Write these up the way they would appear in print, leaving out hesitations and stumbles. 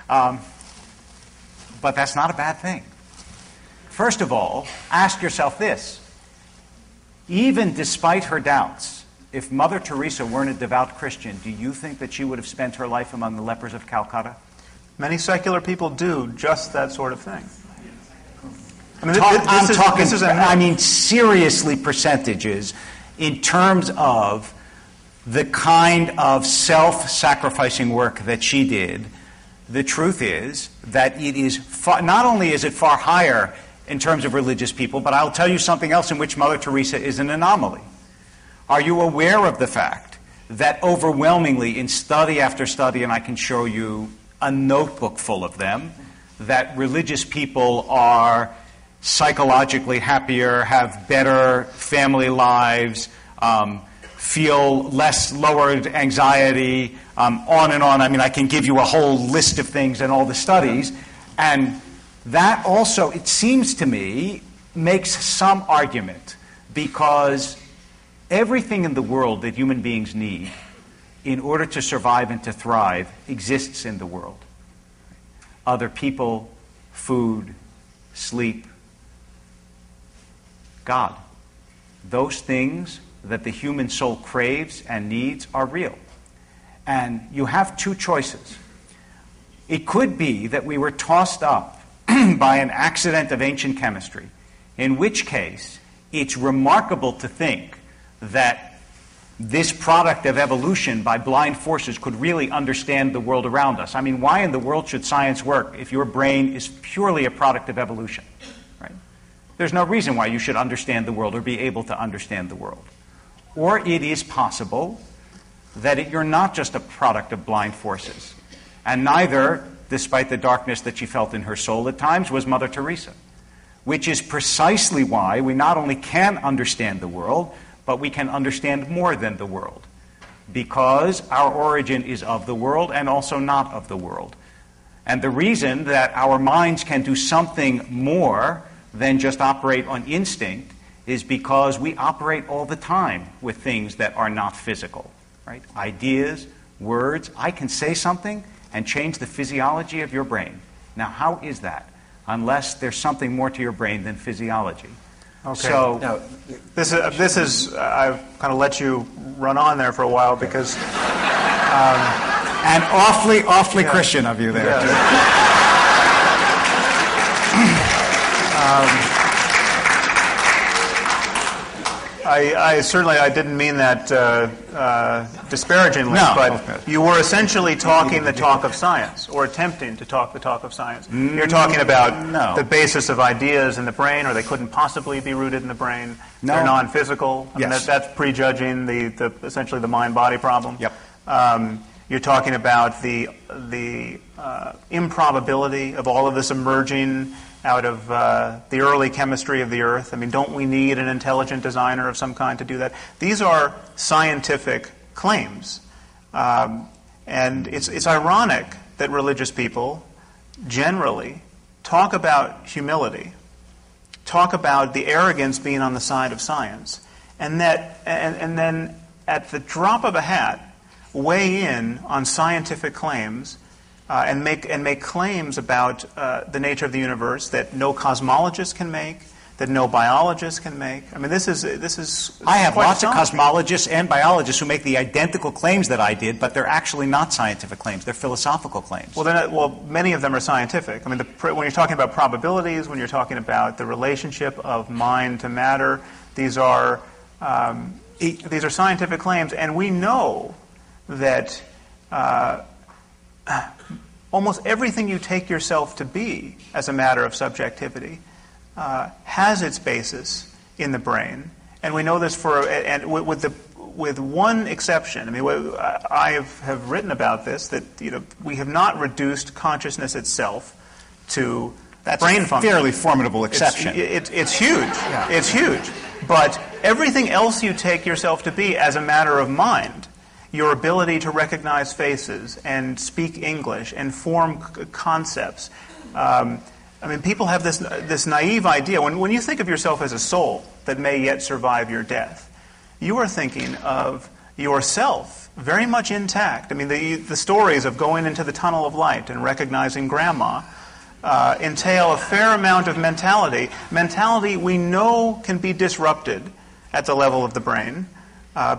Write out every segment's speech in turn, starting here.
But that's not a bad thing. First of all, ask yourself this. Even despite her doubts, if Mother Teresa weren't a devout Christian, do you think that she would have spent her life among the lepers of Calcutta? Many secular people do just that sort of thing. I mean, seriously percentages in terms of the kind of self-sacrificing work that she did. The truth is that it is not only is it far higher in terms of religious people, but I'll tell you something else in which Mother Teresa is an anomaly. Are you aware of the fact that overwhelmingly in study after study, and I can show you a notebook full of them, that religious people are psychologically happier, have better family lives, feel less lowered anxiety, on and on. I mean, I can give you a whole list of things in all the studies. And that also, it seems to me, makes some argument, because everything in the world that human beings need in order to survive and to thrive exists in the world. Other people, food, sleep, God. Those things that the human soul craves and needs are real. And you have two choices. It could be that we were tossed up by an accident of ancient chemistry, in which case it's remarkable to think that this product of evolution by blind forces could really understand the world around us. I mean, why in the world should science work if your brain is purely a product of evolution? Right? There's no reason why you should understand the world or be able to understand the world. Or it is possible that you're not just a product of blind forces. And neither, despite the darkness that she felt in her soul at times, was Mother Teresa. Which is precisely why we not only can understand the world, but we can understand more than the world. Because our origin is of the world and also not of the world. And the reason that our minds can do something more than just operate on instinct is because we operate all the time with things that are not physical. Right? Ideas, words. I can say something and change the physiology of your brain. Now, how is that? Unless there's something more to your brain than physiology. Okay. So, now, this is I've kind of let you run on there for a while because... and awfully yeah. Christian of you there. Yeah. I certainly didn't mean that disparagingly, but you were essentially talking the talk of science, or attempting to talk the talk of science. You're talking about the basis of ideas in the brain, or they couldn't possibly be rooted in the brain. No. They're non-physical. I mean, that's prejudging the essentially the mind-body problem. Yep. You're talking about the improbability of all of this emerging out of the early chemistry of the Earth. I mean, don't we need an intelligent designer of some kind to do that? These are scientific claims. And it's ironic that religious people generally talk about humility, talk about the arrogance being on the side of science, and then at the drop of a hat weigh in on scientific claims and make claims about the nature of the universe that no cosmologist can make, that no biologist can make. I mean, this is. I have lots of cosmologists and biologists who make the identical claims that I did, but they're actually not scientific claims; they're philosophical claims. Well, many of them are scientific. I mean, when you're talking about probabilities, when you're talking about the relationship of mind to matter, these are scientific claims, and we know that. Almost everything you take yourself to be as a matter of subjectivity has its basis in the brain, and we know this with one exception. I mean, I have written about this, that we have not reduced consciousness itself to brain function. That's a fairly formidable exception. It's huge. Yeah. It's huge. But everything else you take yourself to be as a matter of mind, your ability to recognize faces and speak English and form concepts. I mean, people have this naive idea. When you think of yourself as a soul that may yet survive your death, you are thinking of yourself very much intact. I mean, the stories of going into the tunnel of light and recognizing Grandma entail a fair amount of mentality. Mentality we know can be disrupted at the level of the brain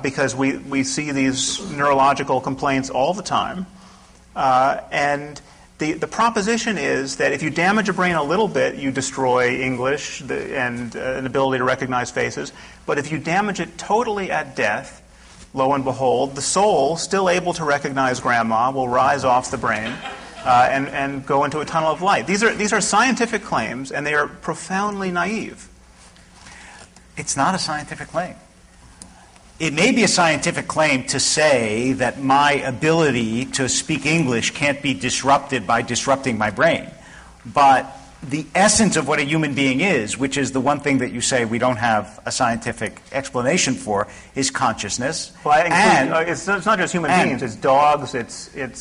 because we see these neurological complaints all the time. And the proposition is that if you damage a brain a little bit, you destroy English and an ability to recognize faces. But if you damage it totally at death, lo and behold, the soul, still able to recognize Grandma, will rise off the brain and go into a tunnel of light. These are scientific claims, and they are profoundly naive. It's not a scientific claim. It may be a scientific claim to say that my ability to speak English can't be disrupted by disrupting my brain. But the essence of what a human being is, which is the one thing that you say we don't have a scientific explanation for, is consciousness. Well, it's not just human beings. It's dogs.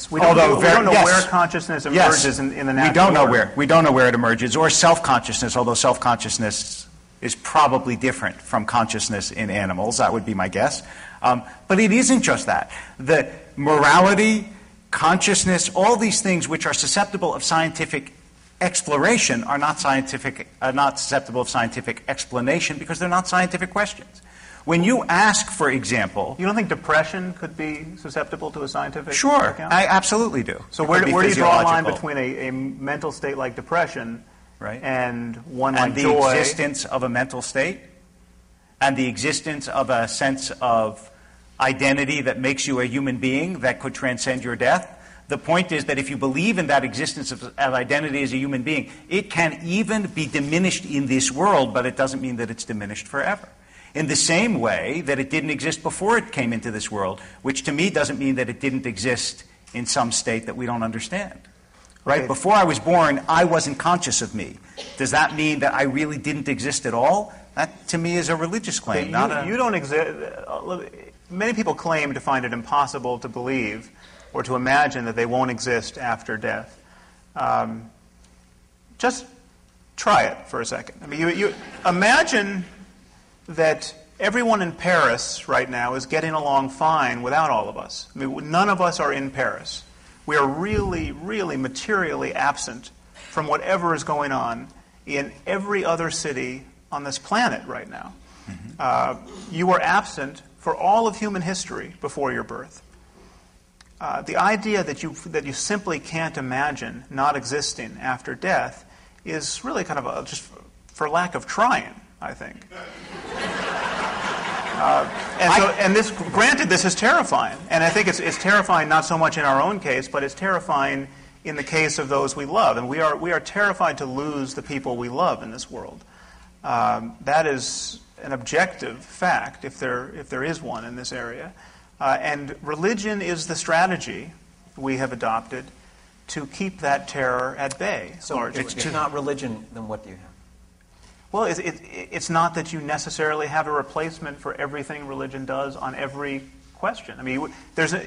We don't know where consciousness emerges in the natural world. We don't know where it emerges, or self-consciousness, although self-consciousness is probably different from consciousness in animals. That would be my guess. But it isn't just that. The morality, consciousness, all these things which are susceptible of scientific exploration are not susceptible of scientific explanation because they're not scientific questions. When you ask, for example... You don't think depression could be susceptible to a scientific Sure, account? I absolutely do. So where do you draw a line between a mental state like depression and one like joy? And the existence of a mental state? And the existence of a sense of identity that makes you a human being that could transcend your death? The point is that if you believe in that existence of identity as a human being, it can even be diminished in this world, but it doesn't mean that it's diminished forever. In the same way that it didn't exist before it came into this world, which to me doesn't mean that it didn't exist in some state that we don't understand. Right? Before I was born, I wasn't conscious of me. Does that mean that I really didn't exist at all? That, to me, is a religious claim, You don't exist. Many people claim to find it impossible to believe or to imagine that they won't exist after death. Just try it for a second. I mean, you imagine that everyone in Paris right now is getting along fine without all of us. I mean, none of us are in Paris. We are really, really materially absent from whatever is going on in every other city on this planet right now. Mm-hmm. You were absent for all of human history before your birth. The idea that you simply can't imagine not existing after death is really kind of just for lack of trying, I think. Granted, this is terrifying, and I think it's terrifying not so much in our own case, but it's terrifying in the case of those we love, and we are terrified to lose the people we love in this world. That is an objective fact, if there is one in this area. And religion is the strategy we have adopted to keep that terror at bay. So if it's not religion, then what do you have? Well, it's not that you necessarily have a replacement for everything religion does on every question. I mean,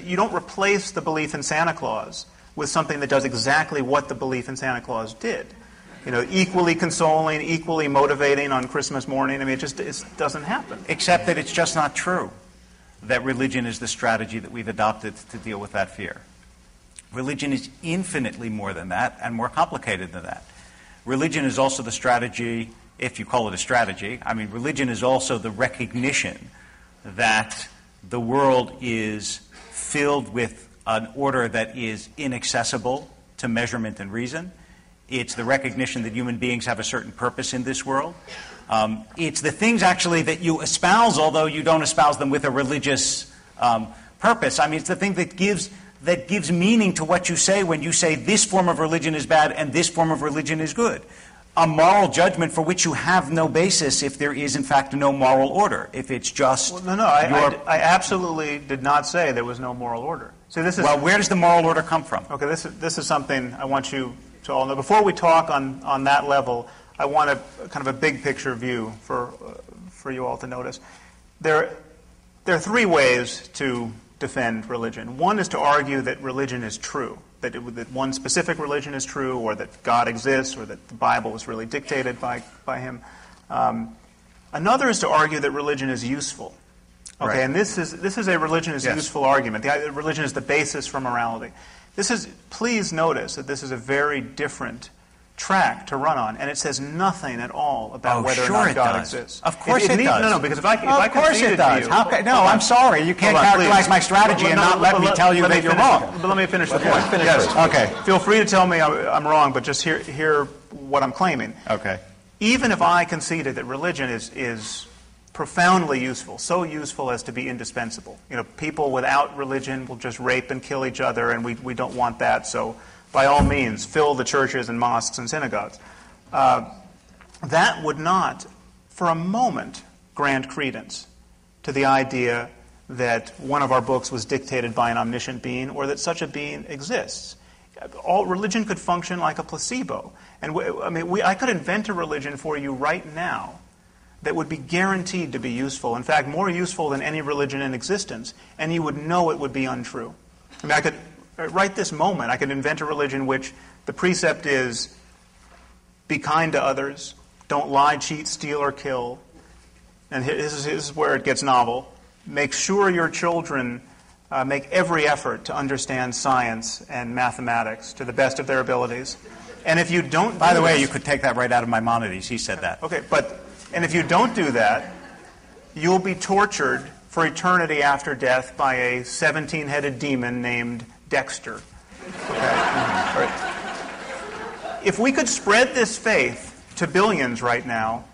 you don't replace the belief in Santa Claus with something that does exactly what the belief in Santa Claus did. Equally consoling, equally motivating on Christmas morning. I mean, it doesn't happen. Except that it's just not true that religion is the strategy that we've adopted to deal with that fear. Religion is infinitely more than that and more complicated than that. Religion is also the strategy, if you call it a strategy. I mean, religion is also the recognition that the world is filled with an order that is inaccessible to measurement and reason. It's the recognition that human beings have a certain purpose in this world. It's the things, actually, that you espouse, although you don't espouse them with a religious purpose. I mean, it's the thing that gives meaning to what you say when you say this form of religion is bad and this form of religion is good. A moral judgment for which you have no basis if there is, in fact, no moral order. If it's just... Well, no, I absolutely did not say there was no moral order. So this is... Well, where does the moral order come from? Okay, this is something I want you to all know. Before we talk on that level, I want kind of a big picture view for you all to notice. There are three ways to defend religion. One is to argue that religion is true, that one specific religion is true, or that God exists, or that the Bible was really dictated by him. Another is to argue that religion is useful. Okay, Right. and this is a religion is Yes. useful argument. Religion is the basis for morality. Please notice that this is a very different track to run on, and it says nothing at all about whether sure or not it God does. exists. Of course it does. No, because if I Of course conceded it does. to you, How can, no, Hold on. I'm sorry. You can't Hold on, characterize please. my strategy and not let me tell you that you're finish- wrong. But let me finish the point. Yes. Okay. Feel free to tell me I'm wrong, but just hear what I'm claiming. Okay. Even if I conceded that religion is profoundly useful, so useful as to be indispensable. People without religion will just rape and kill each other, and we don't want that. So, by all means, fill the churches and mosques and synagogues. That would not, for a moment, grant credence to the idea that one of our books was dictated by an omniscient being, or that such a being exists. All religion could function like a placebo, and I could invent a religion for you right now that would be guaranteed to be useful. In fact, more useful than any religion in existence, and you would know it would be untrue. I could, right this moment, I could invent a religion which the precept is be kind to others, don't lie, cheat, steal, or kill. And this is where it gets novel. Make sure your children make every effort to understand science and mathematics to the best of their abilities. And if you don't, By the way, you could take that right out of Maimonides. He said that. Okay, and if you don't do that, you'll be tortured for eternity after death by a 17-headed demon named Dexter. Okay? All right. If we could spread this faith to billions right now,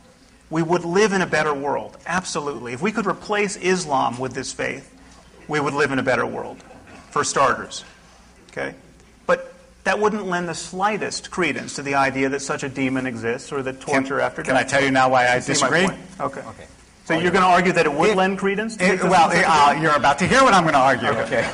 we would live in a better world. Absolutely. If we could replace Islam with this faith, we would live in a better world, for starters. Okay? But that wouldn't lend the slightest credence to the idea that such a demon exists or that torture after death. Can I tell you now why I See my disagree? point? Okay. So you're going to argue that it would lend credence to You're about to hear what I'm going to argue. Okay.